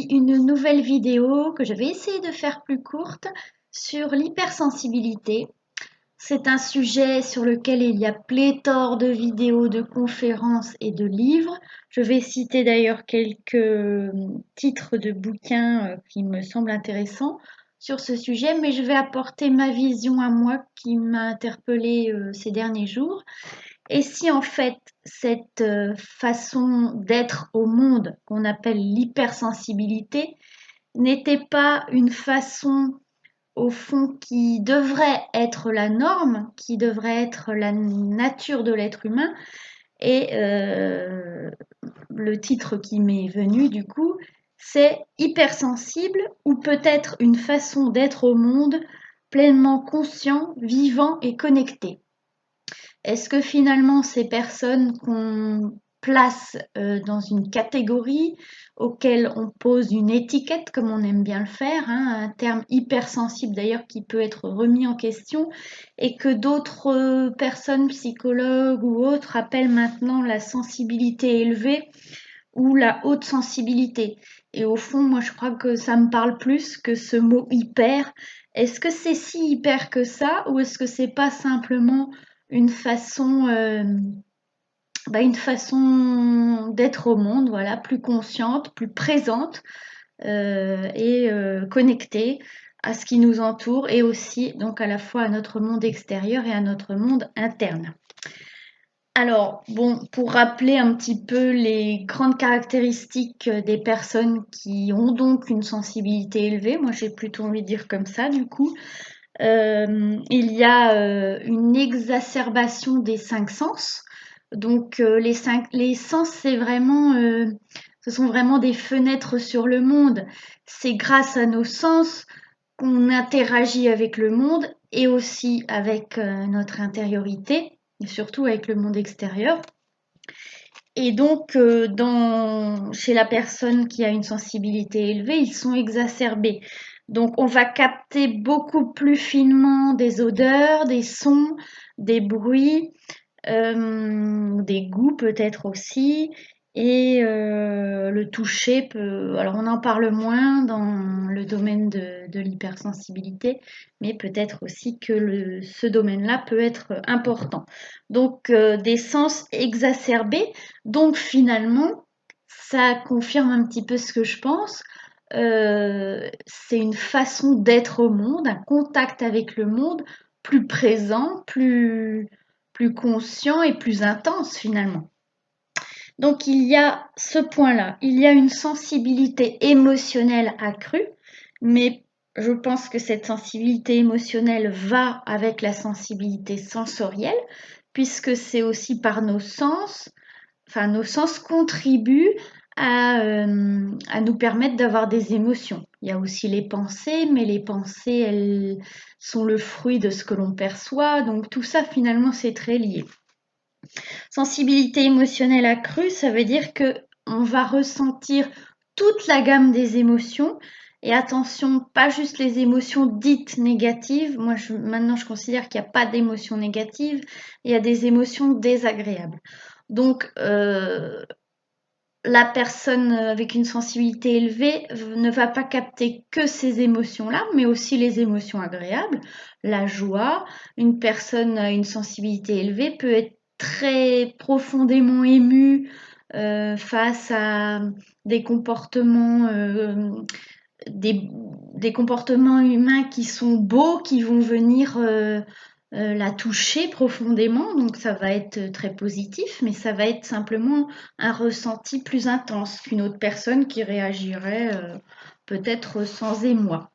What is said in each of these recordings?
une nouvelle vidéo que je vais essayer de faire plus courte sur l'hypersensibilité. C'est un sujet sur lequel il y a pléthore de vidéos, de conférences et de livres. Je vais citer d'ailleurs quelques titres de bouquins qui me semblent intéressants sur ce sujet, mais je vais apporter ma vision à moi qui m'a interpellée ces derniers jours. Et si en fait cette façon d'être au monde qu'on appelle l'hypersensibilité n'était pas une façon au fond qui devrait être la norme, qui devrait être la nature de l'être humain, et le titre qui m'est venu du coup, c'est hypersensible ou peut-être une façon d'être au monde pleinement conscient, vivant et connecté. Est-ce que finalement ces personnes qu'on place dans une catégorie, auquel on pose une étiquette, comme on aime bien le faire, hein, un terme hypersensible d'ailleurs qui peut être remis en question, et que d'autres personnes, psychologues ou autres, appellent maintenant la sensibilité élevée ou la haute sensibilité. Et au fond, moi je crois que ça me parle plus que ce mot hyper. Est-ce que c'est si hyper que ça, ou est-ce que c'est pas simplement une façon d'être au monde, voilà, plus consciente, plus présente et connectée à ce qui nous entoure, et aussi donc à la fois à notre monde extérieur et à notre monde interne. Alors, bon, pour rappeler un petit peu les grandes caractéristiques des personnes qui ont donc une sensibilité élevée, moi j'ai plutôt envie de dire comme ça du coup, il y a une exacerbation des 5 sens. Donc les sens, ce sont vraiment des fenêtres sur le monde. C'est grâce à nos sens qu'on interagit avec le monde et aussi avec notre intériorité, et surtout avec le monde extérieur. Et donc, chez la personne qui a une sensibilité élevée, ils sont exacerbés. Donc, on va capter beaucoup plus finement des odeurs, des sons, des bruits, des goûts peut-être aussi, et le toucher peut. Alors, on en parle moins dans le domaine de l'hypersensibilité, mais peut-être aussi que ce domaine-là peut être important. Donc, des sens exacerbés. Donc, finalement, ça confirme un petit peu ce que je pense. C'est une façon d'être au monde, un contact avec le monde plus présent, plus conscient et plus intense finalement. Donc il y a ce point-là, il y a une sensibilité émotionnelle accrue, mais je pense que cette sensibilité émotionnelle va avec la sensibilité sensorielle, puisque c'est aussi par nos sens, enfin nos sens contribuent à nous permettre d'avoir des émotions. Il y a aussi les pensées, mais les pensées, elles sont le fruit de ce que l'on perçoit, donc tout ça finalement c'est très lié. Sensibilité émotionnelle accrue, ça veut dire que on va ressentir toute la gamme des émotions. Et attention, pas juste les émotions dites négatives. Moi, maintenant, je considère qu'il n'y a pas d'émotions négatives. Il y a des émotions désagréables. Donc, la personne avec une sensibilité élevée ne va pas capter que ces émotions-là, mais aussi les émotions agréables, la joie. Une personne à une sensibilité élevée peut être très profondément émue face à des comportements, des comportements humains qui sont beaux, qui vont venir la toucher profondément, donc ça va être très positif, mais ça va être simplement un ressenti plus intense qu'une autre personne qui réagirait peut-être sans émoi.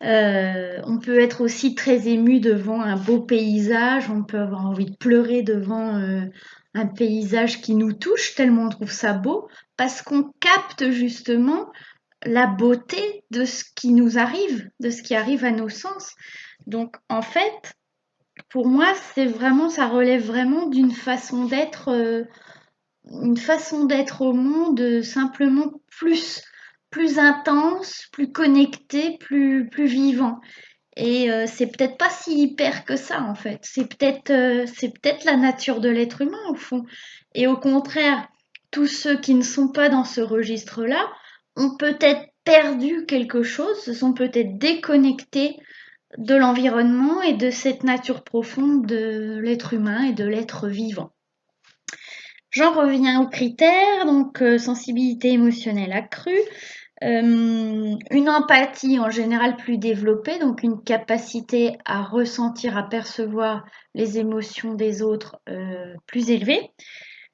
On peut être aussi très ému devant un beau paysage, on peut avoir envie de pleurer devant un paysage qui nous touche tellement on trouve ça beau, parce qu'on capte justement la beauté de ce qui nous arrive, de ce qui arrive à nos sens. Donc en fait, pour moi, ça relève vraiment d'une façon d'être, une façon d'être au monde simplement plus intense, plus connecté, plus vivant. Et c'est peut-être pas si hyper que ça en fait. C'est peut-être la nature de l'être humain au fond. Et au contraire, tous ceux qui ne sont pas dans ce registre-là ont peut-être perdu quelque chose, se sont peut-être déconnectés de l'environnement et de cette nature profonde de l'être humain et de l'être vivant. J'en reviens aux critères, donc sensibilité émotionnelle accrue, une empathie en général plus développée, donc une capacité à ressentir, à percevoir les émotions des autres plus élevée.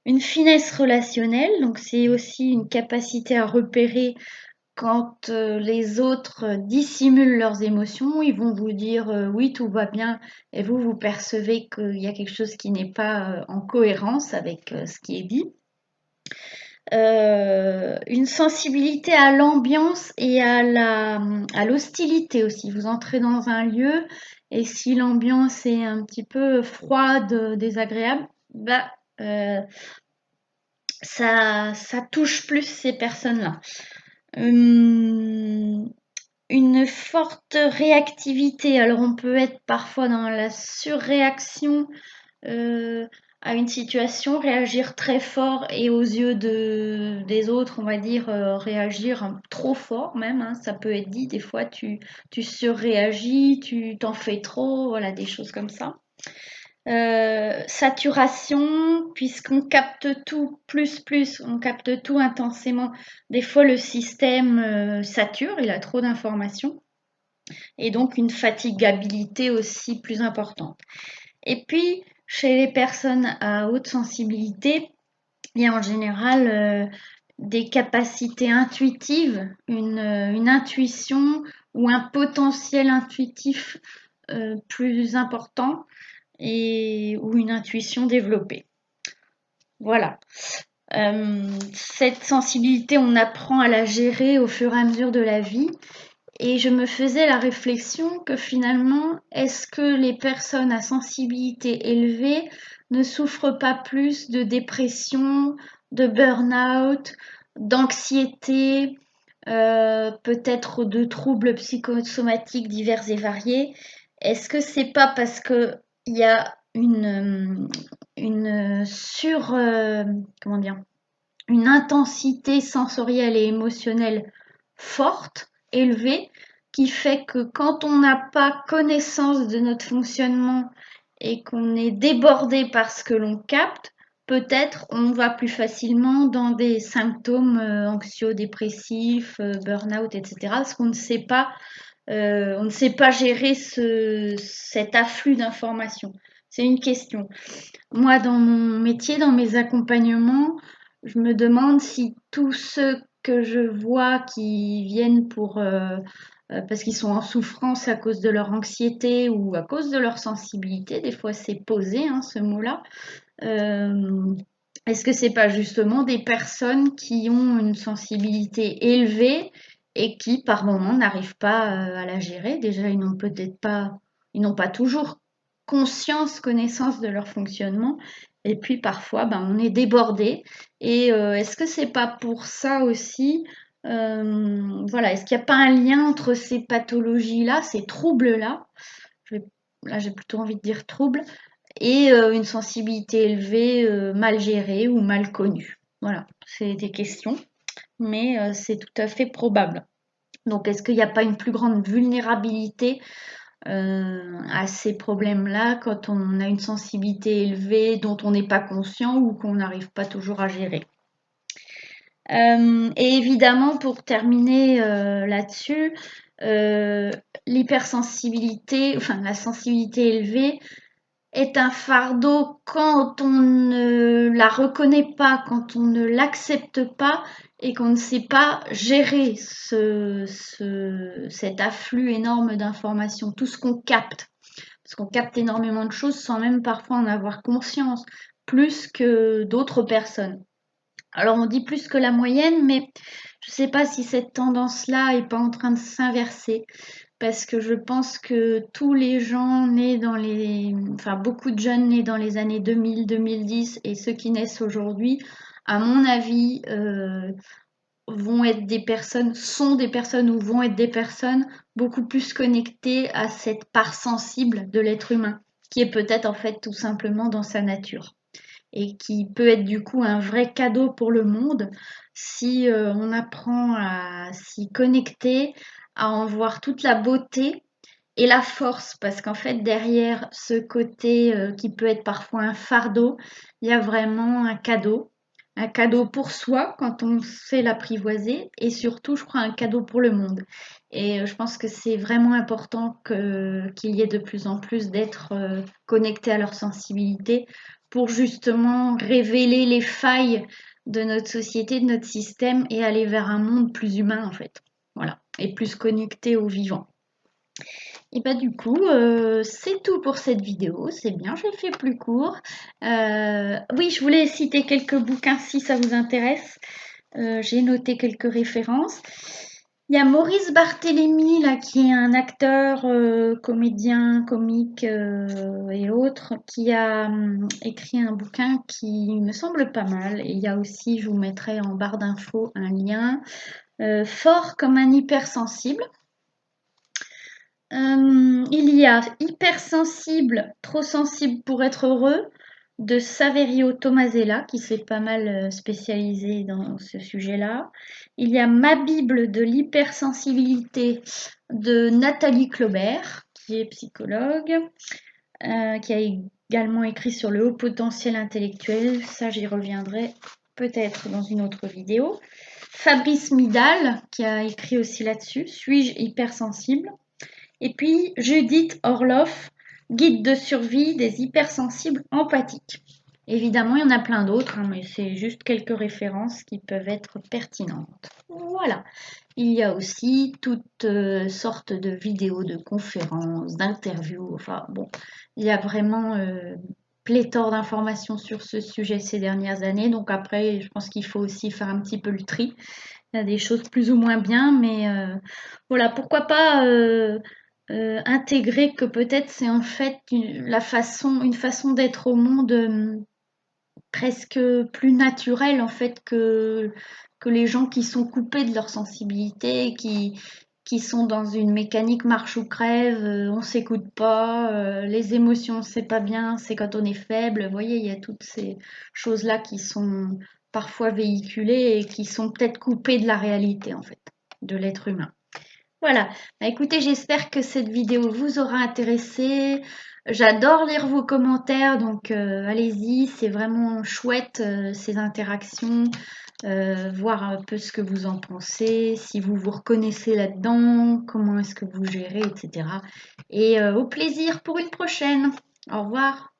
Une finesse relationnelle, donc c'est aussi une capacité à repérer quand les autres dissimulent leurs émotions, ils vont vous dire oui, tout va bien, et vous percevez qu'il y a quelque chose qui n'est pas en cohérence avec ce qui est dit. Une sensibilité à l'ambiance et à l'hostilité aussi. Vous entrez dans un lieu et si l'ambiance est un petit peu froide, désagréable, bah, ça touche plus ces personnes-là. Une forte réactivité. Alors on peut être parfois dans la surréaction à une situation, réagir très fort et aux yeux des autres, on va dire, réagir trop fort même, hein, ça peut être dit, des fois tu surréagis, tu t'en fais trop, voilà, des choses comme ça. Saturation, puisqu'on capte tout on capte tout intensément. Des fois, le système sature, il a trop d'informations, et donc une fatigabilité aussi plus importante. Et puis, chez les personnes à haute sensibilité, il y a en général des capacités intuitives, une intuition ou un potentiel intuitif plus important ou une intuition développée. Voilà. Cette sensibilité, on apprend à la gérer au fur et à mesure de la vie. Et je me faisais la réflexion que finalement, est-ce que les personnes à sensibilité élevée ne souffrent pas plus de dépression, de burn-out, d'anxiété, peut-être de troubles psychosomatiques divers et variés? Est-ce que c'est pas parce que il y a comment dire, une intensité sensorielle et émotionnelle forte, élevée, qui fait que quand on n'a pas connaissance de notre fonctionnement et qu'on est débordé par ce que l'on capte, peut-être on va plus facilement dans des symptômes anxio-dépressifs, burn-out, etc. Parce qu'on ne sait pas, on ne sait pas gérer cet afflux d'informations. C'est une question. Moi, dans mon métier, dans mes accompagnements, je me demande si tous ceux que je vois qui viennent parce qu'ils sont en souffrance à cause de leur anxiété ou à cause de leur sensibilité, des fois c'est posé, hein, ce mot-là, euh, est-ce que c'est pas justement des personnes qui ont une sensibilité élevée et qui par moment n'arrivent pas à la gérer? Déjà, ils n'ont pas toujours connaissance de leur fonctionnement. Et puis parfois, ben, on est débordé. Et est-ce que c'est pas pour ça aussi, voilà, est-ce qu'il n'y a pas un lien entre ces pathologies-là, ces troubles-là, là j'ai plutôt envie de dire troubles, et une sensibilité élevée mal gérée ou mal connue? Voilà, c'est des questions, mais c'est tout à fait probable. Donc, est-ce qu'il n'y a pas une plus grande vulnérabilité à ces problèmes-là quand on a une sensibilité élevée dont on n'est pas conscient ou qu'on n'arrive pas toujours à gérer? Et évidemment, pour terminer là-dessus, l'hypersensibilité, enfin la sensibilité élevée, est un fardeau quand on ne la reconnaît pas, quand on ne l'accepte pas et qu'on ne sait pas gérer cet afflux énorme d'informations, tout ce qu'on capte. Parce qu'on capte énormément de choses sans même parfois en avoir conscience, plus que d'autres personnes. Alors on dit plus que la moyenne, mais je ne sais pas si cette tendance-là est pas en train de s'inverser parce que je pense que tous les gens nés enfin beaucoup de jeunes nés dans les années 2000, 2010 et ceux qui naissent aujourd'hui, à mon avis, vont être sont des personnes ou vont être des personnes beaucoup plus connectées à cette part sensible de l'être humain, qui est peut-être en fait tout simplement dans sa nature. et qui peut être du coup un vrai cadeau pour le monde si on apprend à s'y connecter, à en voir toute la beauté et la force, parce qu'en fait, derrière ce côté qui peut être parfois un fardeau, il y a vraiment un cadeau pour soi quand on sait l'apprivoiser, et surtout, je crois, un cadeau pour le monde. Et je pense que c'est vraiment important qu'il y ait de plus en plus d'êtres connectés à leur sensibilité pour justement révéler les failles de notre société, de notre système, et aller vers un monde plus humain, en fait. Voilà, et plus connecté au vivant. Et bah du coup, c'est tout pour cette vidéo. C'est bien, j'ai fait plus court. Oui, je voulais citer quelques bouquins si ça vous intéresse. J'ai noté quelques références. Il y a Maurice Barthélémy, là, qui est un acteur, comédien, comique et autres, qui a écrit un bouquin qui me semble pas mal. Et il y a aussi, je vous mettrai en barre d'infos un lien, Fort comme un hypersensible. Il y a Hypersensible, trop sensible pour être heureux de Saverio Tomasella qui s'est pas mal spécialisé dans ce sujet-là. Il y a Ma Bible de l'hypersensibilité de Nathalie Claubert qui est psychologue, qui a également écrit sur le haut potentiel intellectuel. Ça, j'y reviendrai peut-être dans une autre vidéo. Fabrice Midal qui a écrit aussi là-dessus, Suis-je hypersensible? Et puis Judith Orloff, guide de survie des hypersensibles empathiques. Évidemment, il y en a plein d'autres, mais c'est juste quelques références qui peuvent être pertinentes. Voilà. Il y a aussi toutes sortes de vidéos, de conférences, d'interviews. Enfin bon, il y a vraiment pléthore d'informations sur ce sujet ces dernières années. Donc après, je pense qu'il faut aussi faire un petit peu le tri. Il y a des choses plus ou moins bien, mais voilà, pourquoi pas intégrer que peut-être c'est en fait une façon d'être au monde presque plus naturelle en fait que les gens qui sont coupés de leur sensibilité, qui sont dans une mécanique marche ou crève, on s'écoute pas, les émotions c'est pas bien, c'est quand on est faible. Vous voyez, il y a toutes ces choses-là qui sont parfois véhiculées et qui sont peut-être coupées de la réalité en fait, de l'être humain. Voilà. Bah, écoutez, j'espère que cette vidéo vous aura intéressé. J'adore lire vos commentaires, donc allez-y, c'est vraiment chouette ces interactions, voir un peu ce que vous en pensez, si vous vous reconnaissez là-dedans, comment est-ce que vous gérez, etc. Et au plaisir pour une prochaine. Au revoir.